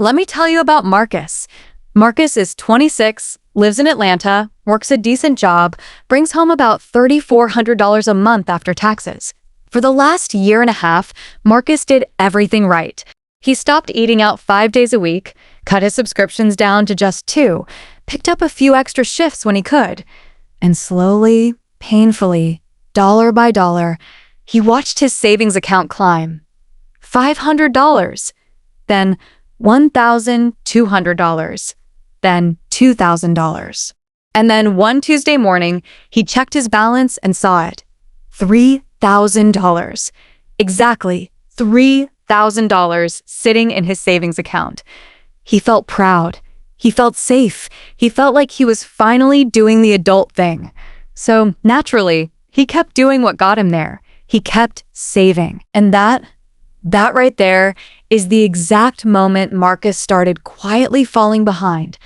Let me tell you about Marcus. Marcus is 26, lives in Atlanta, works a decent job, brings home about $3,400 a month after taxes. For the last year and a half, Marcus did everything right. He stopped eating out 5 days a week, cut his subscriptions down to just 2, picked up a few extra shifts when he could, and slowly, painfully, dollar by dollar, he watched his savings account climb. $500, then $1,200, then $2,000. And then one Tuesday morning, he checked his balance and saw it. $3,000. Exactly $3,000 sitting in his savings account. He felt proud. He felt safe. He felt like he was finally doing the adult thing. So naturally, he kept doing what got him there. He kept saving. And that right there is the exact moment Marcus started quietly falling behind.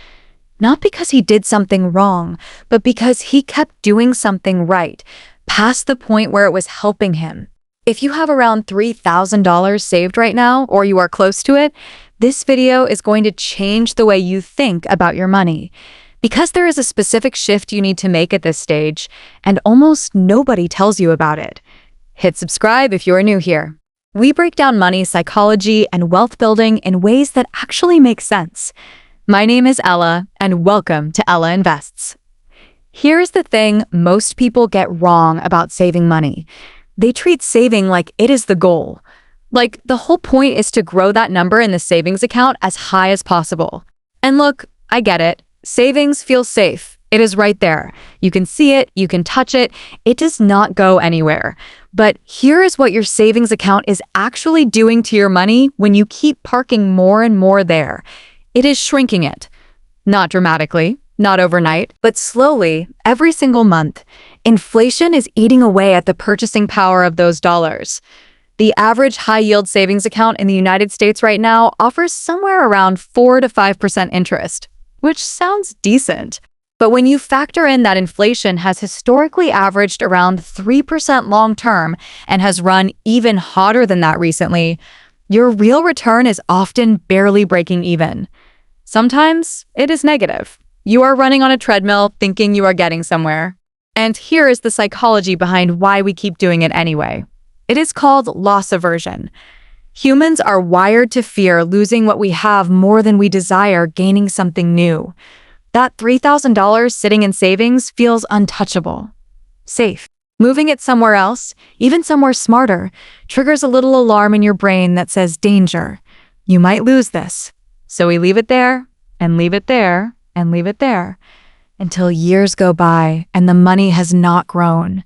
Not because he did something wrong, but because he kept doing something right, past the point where it was helping him. If you have around $3,000 saved right now, or you are close to it, this video is going to change the way you think about your money. Because there is a specific shift you need to make at this stage, and almost nobody tells you about it. Hit subscribe if you are new here. We break down money, psychology, and wealth building in ways that actually make sense. My name is Ella, and welcome to Ella Invests. Here's the thing most people get wrong about saving money. They treat saving like it is the goal. Like, the whole point is to grow that number in the savings account as high as possible. And look, I get it. Savings feels safe. It is right there. You can see it, you can touch it. It does not go anywhere. But here is what your savings account is actually doing to your money when you keep parking more and more there. It is shrinking it. Not dramatically, not overnight, but slowly, every single month. Inflation is eating away at the purchasing power of those dollars. The average high-yield savings account in the United States right now offers somewhere around 4 to 5% interest, which sounds decent. But when you factor in that inflation has historically averaged around 3% long-term and has run even hotter than that recently, your real return is often barely breaking even. Sometimes it is negative. You are running on a treadmill thinking you are getting somewhere. And here is the psychology behind why we keep doing it anyway. It is called loss aversion. Humans are wired to fear losing what we have more than we desire gaining something new. That $3,000 sitting in savings feels untouchable, safe. Moving it somewhere else, even somewhere smarter, triggers a little alarm in your brain that says danger. You might lose this. So we leave it there, and leave it there, and leave it there, until years go by and the money has not grown.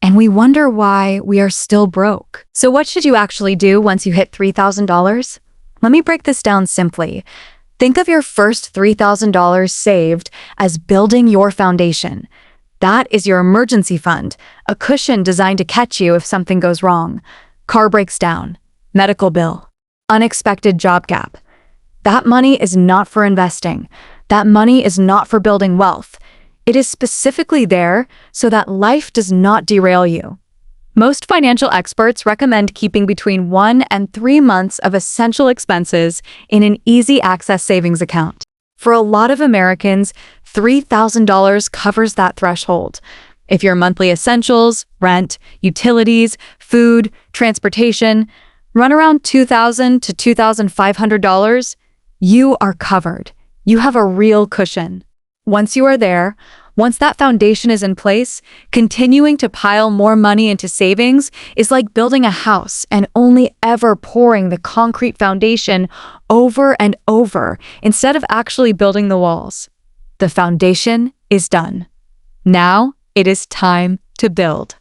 And we wonder why we are still broke. So what should you actually do once you hit $3,000? Let me break this down simply. Think of your first $3,000 saved as building your foundation. That is your emergency fund, a cushion designed to catch you if something goes wrong. Car breaks down, medical bill, unexpected job gap. That money is not for investing. That money is not for building wealth. It is specifically there so that life does not derail you. Most financial experts recommend keeping between 1 and 3 months of essential expenses in an easy access savings account. For a lot of Americans, $3,000 covers that threshold. If your monthly essentials, rent, utilities, food, transportation run around $2,000 to $2,500, you are covered. You have a real cushion. Once you are there, once that foundation is in place, continuing to pile more money into savings is like building a house and only ever pouring the concrete foundation over and over instead of actually building the walls. The foundation is done. Now it is time to build.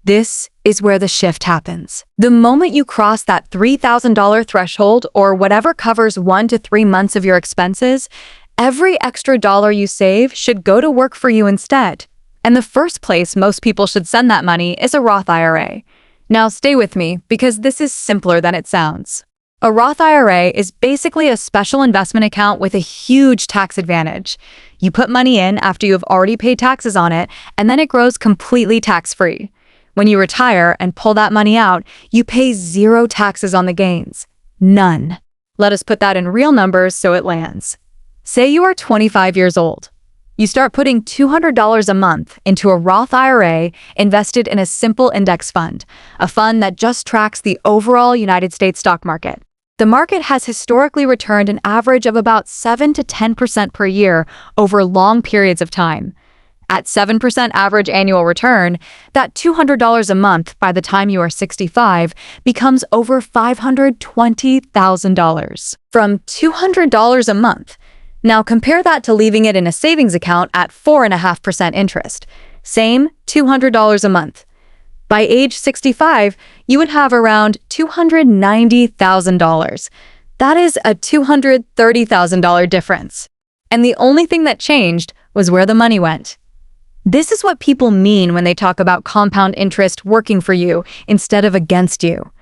This is where the shift happens. The moment you cross that $3,000 threshold, or whatever covers 1 to 3 months of your expenses, every extra dollar you save should go to work for you instead. And the first place most people should send that money is a Roth IRA. Now stay with me, because this is simpler than it sounds. A Roth IRA is basically a special investment account with a huge tax advantage. You put money in after you have already paid taxes on it, and then it grows completely tax-free. When you retire and pull that money out, you pay 0 taxes on the gains. None. Let us put that in real numbers so it lands. Say you are 25 years old. You start putting $200 a month into a Roth IRA invested in a simple index fund, a fund that just tracks the overall United States stock market. The market has historically returned an average of about 7 to 10% per year over long periods of time. At 7% average annual return, that $200 a month by the time you are 65 becomes over $520,000 from $200 a month. Now compare that to leaving it in a savings account at 4.5% interest. Same $200 a month. By age 65, you would have around $290,000. That is a $230,000 difference. And the only thing that changed was where the money went. This is what people mean when they talk about compound interest working for you instead of against you.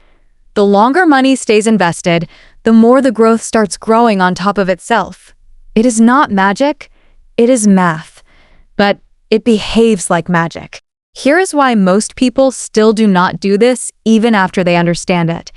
The longer money stays invested, the more the growth starts growing on top of itself. It is not magic, it is math, but it behaves like magic. Here is why most people still do not do this even after they understand it.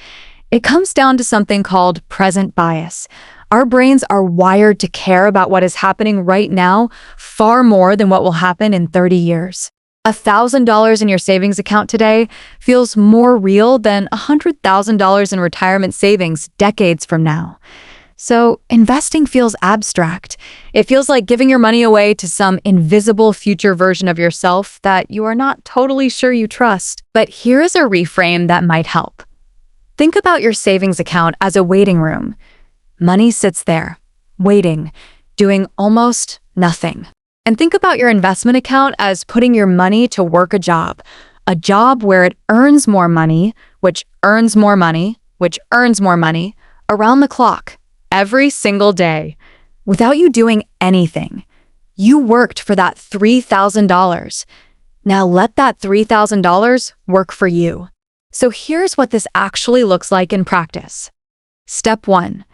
It comes down to something called present bias. Our brains are wired to care about what is happening right now far more than what will happen in 30 years. $1,000 in your savings account today feels more real than $100,000 in retirement savings decades from now. So investing feels abstract. It feels like giving your money away to some invisible future version of yourself that you are not totally sure you trust. But here is a reframe that might help. Think about your savings account as a waiting room. Money sits there, waiting, doing almost nothing. And think about your investment account as putting your money to work a job where it earns more money, which earns more money, which earns more money, around the clock. Every single day, without you doing anything. You worked for that $3,000. Now let that $3,000 work for you. So here's what this actually looks like in practice. Step 1.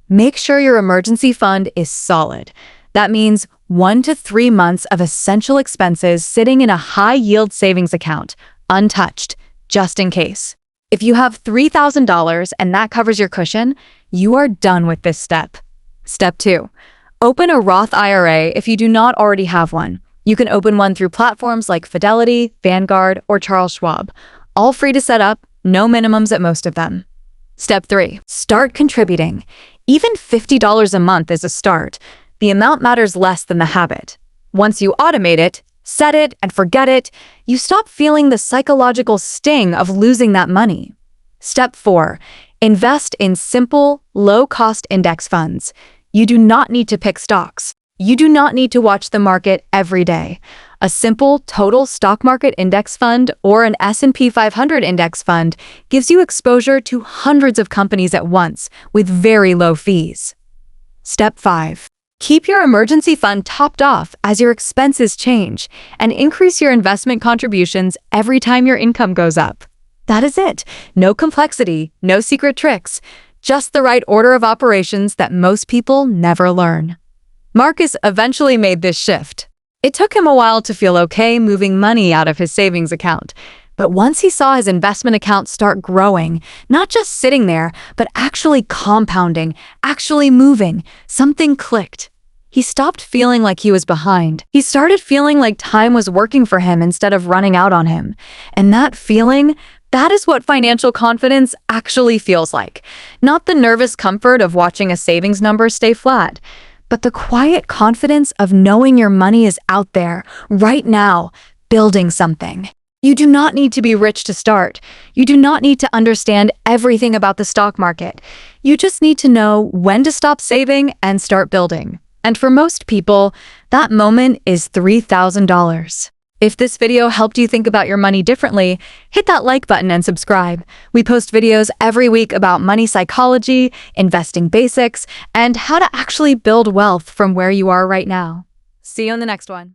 Make sure your emergency fund is solid. That means 1 to 3 months of essential expenses sitting in a high-yield savings account, untouched, just in case. If you have $3,000 and that covers your cushion, you are done with this step. Step 2. Open a Roth IRA if you do not already have one. You can open one through platforms like Fidelity, Vanguard, or Charles Schwab. All free to set up, no minimums at most of them. Step 3. Start contributing. Even $50 a month is a start. The amount matters less than the habit. Once you automate it, set it and forget it, you stop feeling the psychological sting of losing that money. Step 4. Invest in simple, low-cost index funds. You do not need to pick stocks. You do not need to watch the market every day. A simple total stock market index fund or an S&P 500 index fund gives you exposure to hundreds of companies at once with very low fees. Step 5. Keep your emergency fund topped off as your expenses change and increase your investment contributions every time your income goes up. That is it. No complexity, no secret tricks, just the right order of operations that most people never learn. Marcus eventually made this shift. It took him a while to feel okay moving money out of his savings account. But once he saw his investment account start growing, not just sitting there, but actually compounding, actually moving, something clicked. He stopped feeling like he was behind. He started feeling like time was working for him instead of running out on him. And that feeling, that is what financial confidence actually feels like. Not the nervous comfort of watching a savings number stay flat, but the quiet confidence of knowing your money is out there, right now, building something. You do not need to be rich to start. You do not need to understand everything about the stock market. You just need to know when to stop saving and start building. And for most people, that moment is $3,000. If this video helped you think about your money differently, hit that like button and subscribe. We post videos every week about money psychology, investing basics, and how to actually build wealth from where you are right now. See you on the next one.